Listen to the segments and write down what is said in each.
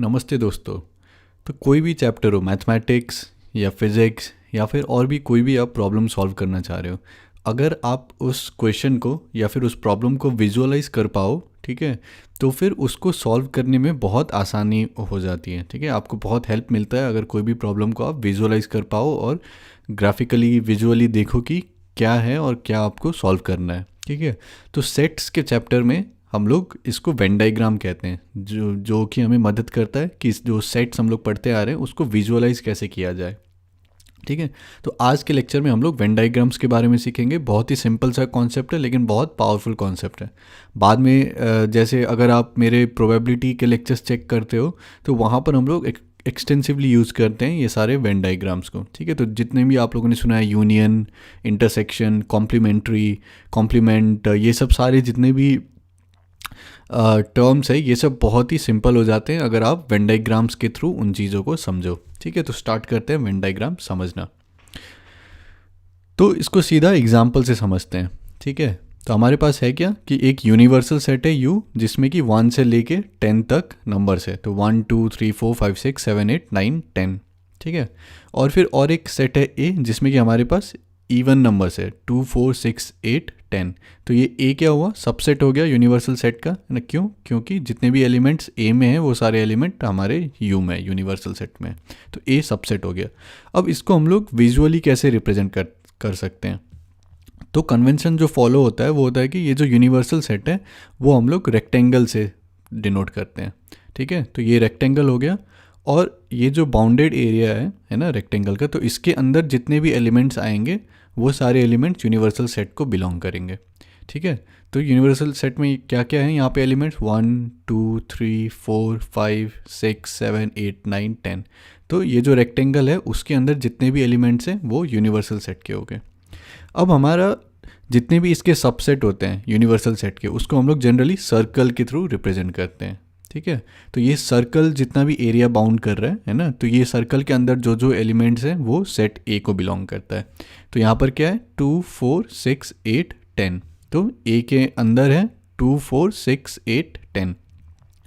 नमस्ते दोस्तों। तो कोई भी चैप्टर हो, मैथमेटिक्स या फिज़िक्स या फिर और भी कोई भी आप प्रॉब्लम सॉल्व करना चाह रहे हो, अगर आप उस क्वेश्चन को या फिर उस प्रॉब्लम को विजुअलाइज कर पाओ, ठीक है, तो फिर उसको सॉल्व करने में बहुत आसानी हो जाती है। ठीक है, आपको बहुत हेल्प मिलता है अगर कोई भी प्रॉब्लम को आप विजुअलाइज कर पाओ और ग्राफिकली विजुअली देखो कि क्या है और क्या आपको सॉल्व करना है। ठीक है, तो सेट्स के चैप्टर में हम लोग इसको वेन डायग्राम कहते हैं, जो कि हमें मदद करता है कि जो सेट्स हम लोग पढ़ते आ रहे हैं उसको विजुअलाइज कैसे किया जाए। ठीक है, तो आज के लेक्चर में हम लोग वेन डायग्राम्स के बारे में सीखेंगे। बहुत ही सिंपल सा कॉन्सेप्ट है लेकिन बहुत पावरफुल कॉन्सेप्ट है। बाद में जैसे अगर आप मेरे प्रोबेबिलिटी के लेक्चर्स चेक करते हो तो वहाँ पर हम लोग एक्सटेंसिवली यूज़ करते हैं ये सारे वेन डायग्राम्स को। ठीक है, तो जितने भी आप लोगों ने सुना है, यूनियन, इंटरसेक्शन, कॉम्प्लीमेंट्री, कॉम्प्लीमेंट, ये सब सारे जितने भी टर्म्स है, ये सब बहुत ही सिंपल हो जाते हैं अगर आप वेन डायग्राम्स के थ्रू उन चीज़ों को समझो। ठीक है, तो स्टार्ट करते हैं वेन डायग्राम समझना। तो इसको सीधा एग्जाम्पल से समझते हैं। ठीक है, तो हमारे पास है क्या कि एक यूनिवर्सल सेट है U, जिसमें कि 1 से लेके 10 तक नंबर्स है। तो 1 2 3 4 5 6 7 8 9 10। ठीक है, और फिर और एक सेट है A, जिसमें कि हमारे पास इवन नंबर्स है 2 4 6 8 10। तो ये A क्या हुआ, सबसेट हो गया यूनिवर्सल सेट का, है ना। क्यों? क्योंकि जितने भी एलिमेंट्स A में हैं वो सारे एलिमेंट हमारे U में, यूनिवर्सल सेट में। तो A सबसेट हो गया। अब इसको हम लोग विजुअली कैसे रिप्रेजेंट कर सकते हैं? तो कन्वेंशन जो फॉलो होता है वो होता है कि ये जो यूनिवर्सल सेट है वो हम लोग रेक्टेंगल से डिनोट करते हैं। ठीक है, तो ये रेक्टेंगल हो गया, और ये जो बाउंडेड एरिया है ना रेक्टेंगल का, तो इसके अंदर जितने भी एलिमेंट्स आएंगे वो सारे एलिमेंट्स यूनिवर्सल सेट को बिलोंग करेंगे। ठीक है, तो यूनिवर्सल सेट में क्या क्या है यहाँ पे एलिमेंट्स? 1 2 3 4 5 6 7 8 9 10। तो ये जो रेक्टेंगल है उसके अंदर जितने भी एलिमेंट्स हैं वो यूनिवर्सल सेट के हो गए। अब हमारा जितने भी इसके सबसेट होते हैं यूनिवर्सल सेट के, उसको हम लोग जनरली सर्कल के थ्रू रिप्रेजेंट करते हैं। ठीक है, तो ये सर्कल जितना भी एरिया बाउंड कर रहा है ना, तो ये सर्कल के अंदर जो जो एलिमेंट्स हैं वो सेट ए को बिलोंग करता है। तो यहाँ पर क्या है? 2 4 6 8 10। तो ए के अंदर है 2 4 6 8 10,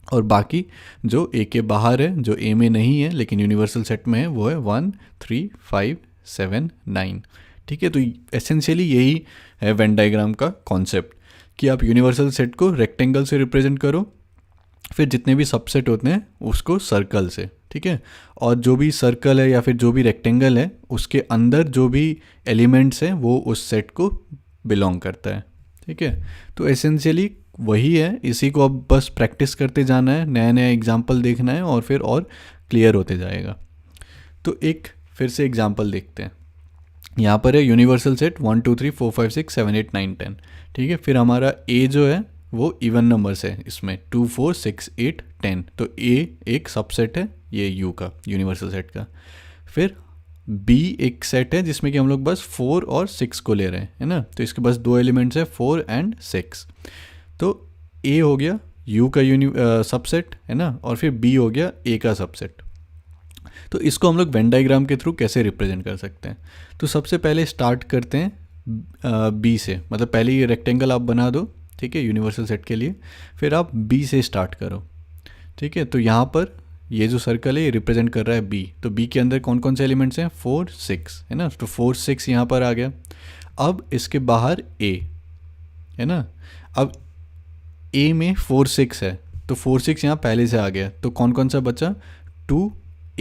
और बाकी जो ए के बाहर है, जो ए में नहीं है लेकिन यूनिवर्सल सेट में है, वो है 1 3 5 7 9। ठीक है, तो एसेंशियली यही है वेन डायग्राम का कॉन्सेप्ट, कि आप यूनिवर्सल सेट को रेक्टेंगल से रिप्रेजेंट करो, फिर जितने भी सबसेट होते हैं उसको सर्कल से। ठीक है, और जो भी सर्कल है या फिर जो भी रेक्टेंगल है उसके अंदर जो भी एलिमेंट्स हैं वो उस सेट को बिलोंग करता है। ठीक है, तो एसेंशियली वही है, इसी को अब बस प्रैक्टिस करते जाना है, नया नया एग्जाम्पल देखना है और फिर और क्लियर होते जाएगा। तो एक फिर से एग्जाम्पल देखते हैं। यहाँ पर है यूनिवर्सल सेट 1 2 3 4 5 6 7 8 9 10। ठीक है, फिर हमारा A जो है वो इवन नंबर्स है, इसमें 2 4 6 8 10। तो A एक सबसेट है ये U का, यूनिवर्सल सेट का। फिर B एक सेट है जिसमें कि हम लोग बस 4 और 6 को ले रहे हैं, है ना। तो इसके बस दो एलिमेंट्स है 4 एंड 6। तो A हो गया U का सबसेट, है ना, और फिर B हो गया A का सबसेट। तो इसको हम लोग वेन डायग्राम के थ्रू कैसे रिप्रेजेंट कर सकते हैं? तो सबसे पहले स्टार्ट करते हैं बी से, मतलब पहले ये रेक्टेंगल आप बना दो, ठीक है, यूनिवर्सल सेट के लिए। फिर आप बी से स्टार्ट करो। ठीक है, तो यहाँ पर ये जो सर्कल है ये रिप्रेजेंट कर रहा है बी। तो बी के अंदर कौन कौन से एलिमेंट्स हैं? 4 6, है ना। तो 4 6 यहाँ पर आ गया। अब इसके बाहर ए, है ना। अब ए में 4 6 है, तो 4 6 यहाँ पहले से आ गया। तो कौन कौन सा बचा? 2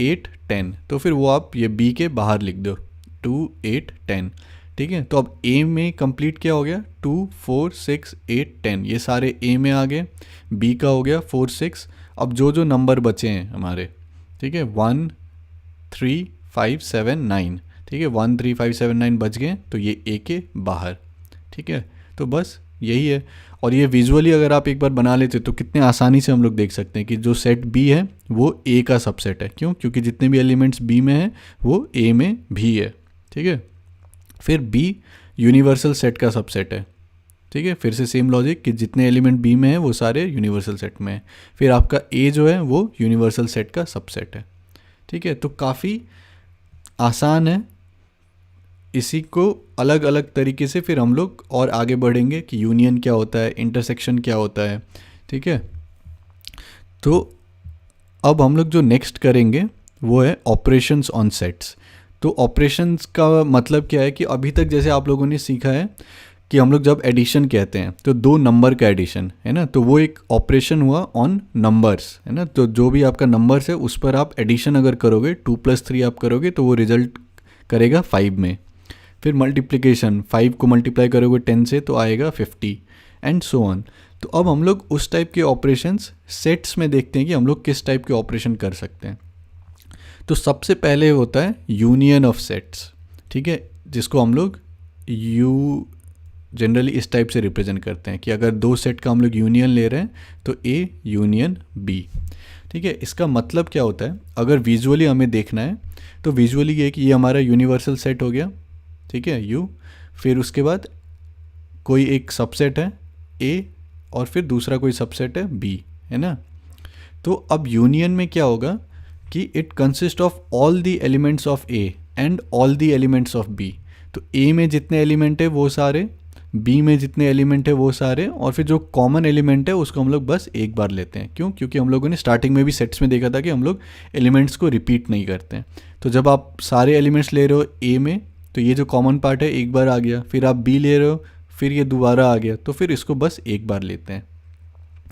8 10। तो फिर वो आप ये बी के बाहर लिख दो, 2 8 10। ठीक है, तो अब ए में कंप्लीट क्या हो गया? 2 4 6 8 10, ये सारे ए में आ गए। बी का हो गया 4 6। अब जो जो नंबर बचे हैं हमारे, ठीक है, 1 3 5 7 9, ठीक है, 1 3 5 7 9 बच गए, तो ये ए के बाहर। ठीक है, तो बस यही है। और ये विजुअली अगर आप एक बार बना लेते तो कितने आसानी से हम लोग देख सकते हैं कि जो सेट बी है वो ए का सबसेट है। क्यों? क्योंकि जितने भी एलिमेंट्स बी में हैं वो ए में भी है। ठीक है, फिर बी यूनिवर्सल सेट का सबसेट है। ठीक है, फिर से सेम लॉजिक कि जितने एलिमेंट बी में हैं वो सारे यूनिवर्सल सेट में है। फिर आपका ए जो है वो यूनिवर्सल सेट का सबसेट है। ठीक है, तो काफ़ी आसान है। इसी को अलग अलग तरीके से फिर हम लोग और आगे बढ़ेंगे कि यूनियन क्या होता है, इंटरसेक्शन क्या होता है। ठीक है, तो अब हम लोग जो नेक्स्ट करेंगे वो है ऑपरेशंस ऑन सेट्स। तो ऑपरेशंस का मतलब क्या है कि अभी तक जैसे आप लोगों ने सीखा है कि हम लोग जब एडिशन कहते हैं तो दो नंबर का एडिशन है ना, तो वो एक ऑपरेशन हुआ ऑन नंबर्स है ना। तो जो भी आपका नंबर्स है उस पर आप एडिशन अगर करोगे 2+3 आप करोगे तो वो रिजल्ट करेगा 5 में। फिर मल्टीप्लिकेशन 5 को मल्टीप्लाई करोगे 10 से तो आएगा 50 एंड सो ऑन। तो अब हम लोग उस टाइप के ऑपरेशंस सेट्स में देखते हैं कि हम लोग किस टाइप के ऑपरेशन कर सकते हैं। तो सबसे पहले होता है यूनियन ऑफ सेट्स, ठीक है, जिसको हम लोग जनरली इस टाइप से रिप्रेजेंट करते हैं कि अगर दो सेट का हम लोग यूनियन ले रहे हैं तो ए यूनियन बी, ठीक है। इसका मतलब क्या होता है, अगर विजुअली हमें देखना है तो विजुअली ये कि ये हमारा यूनिवर्सल सेट हो गया, ठीक है, यू, फिर उसके बाद कोई एक सबसेट है ए और फिर दूसरा कोई सबसेट है बी, है ना। तो अब यूनियन में क्या होगा कि it consist of all the elements of A and all the elements of B. तो ए में जितने एलिमेंट है वो सारे, बी में जितने एलिमेंट है वो सारे, और फिर जो कॉमन एलिमेंट है उसको हम लोग बस एक बार लेते हैं। क्यों? क्योंकि हम लोगों ने स्टार्टिंग में भी सेट्स में देखा था कि हम लोग एलिमेंट्स को रिपीट नहीं करते हैं। तो जब आप सारे एलिमेंट्स ले रहे हो ए में तो ये जो कॉमन पार्ट है एक बार आ गया, फिर आप बी ले रहे हो फिर ये दोबारा आ गया, तो फिर इसको बस एक बार लेते हैं,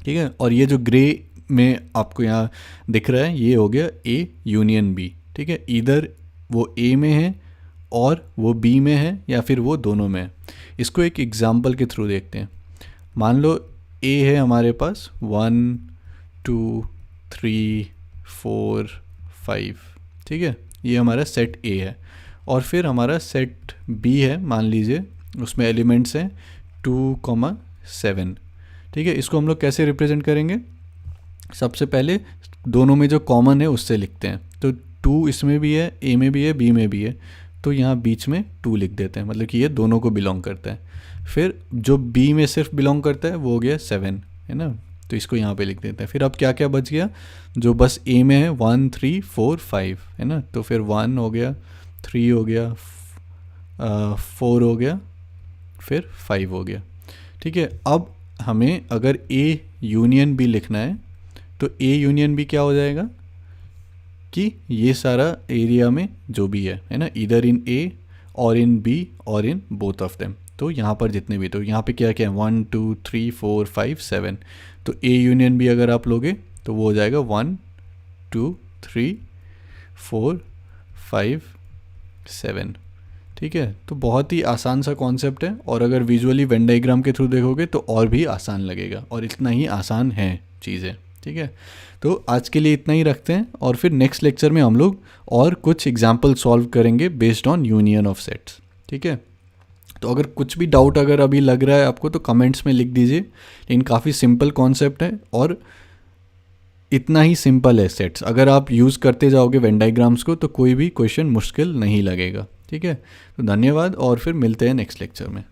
ठीक है। और ये जो ग्रे में आपको यहाँ दिख रहा है ये हो गया ए यूनियन बी, ठीक है। इधर वो ए में है और वो बी में है या फिर वो दोनों में है। इसको एक एग्जाम्पल के थ्रू देखते हैं। मान लो ए है हमारे पास 1 2 3 4 5, ठीक है, ये हमारा सेट ए है। और फिर हमारा सेट बी है, मान लीजिए उसमें एलिमेंट्स हैं 2,7, ठीक है। इसको हम लोग कैसे रिप्रेजेंट करेंगे, सबसे पहले दोनों में जो कॉमन है उससे लिखते हैं। तो 2 इसमें भी है, ए में भी है, बी में भी है, तो यहाँ बीच में 2 लिख देते हैं, मतलब कि ये दोनों को बिलोंग करता है। फिर जो बी में सिर्फ बिलोंग करता है वो हो गया 7, है ना, तो इसको यहाँ पे लिख देते हैं। फिर अब क्या क्या बच गया, जो बस ए में है 1 3 4 5, है ना, तो फिर 1 हो गया, 3 हो गया, 4 हो गया, फिर 5 हो गया, ठीक है। अब हमें अगर ए यूनियन बी लिखना है तो ए यूनियन बी क्या हो जाएगा कि ये सारा एरिया में जो भी है ना, इधर इन ए और इन बी और इन बोथ ऑफ देम। तो यहाँ पर जितने भी, तो यहाँ पे क्या क्या है 1 2 3 4 5 7, तो ए यूनियन बी अगर आप लोगे तो वो हो जाएगा 1 2 3 4 5 7, ठीक है। तो बहुत ही आसान सा कॉन्सेप्ट है, और अगर विजुअली वेन डायग्राम के थ्रू देखोगे तो और भी आसान लगेगा, और इतना ही आसान है चीज़ें, ठीक है। तो आज के लिए इतना ही रखते हैं, और फिर नेक्स्ट लेक्चर में हम लोग और कुछ एग्जाम्पल सॉल्व करेंगे based on union of sets, ठीक है। तो अगर कुछ भी डाउट अगर अभी लग रहा है आपको तो कमेंट्स में लिख दीजिए, लेकिन काफ़ी सिंपल कॉन्सेप्ट है और इतना ही सिंपल है सेट्स। अगर आप यूज़ करते जाओगे वेन डायग्राम्स को तो कोई भी क्वेश्चन मुश्किल नहीं लगेगा, ठीक है। तो धन्यवाद और फिर मिलते हैं नेक्स्ट लेक्चर में।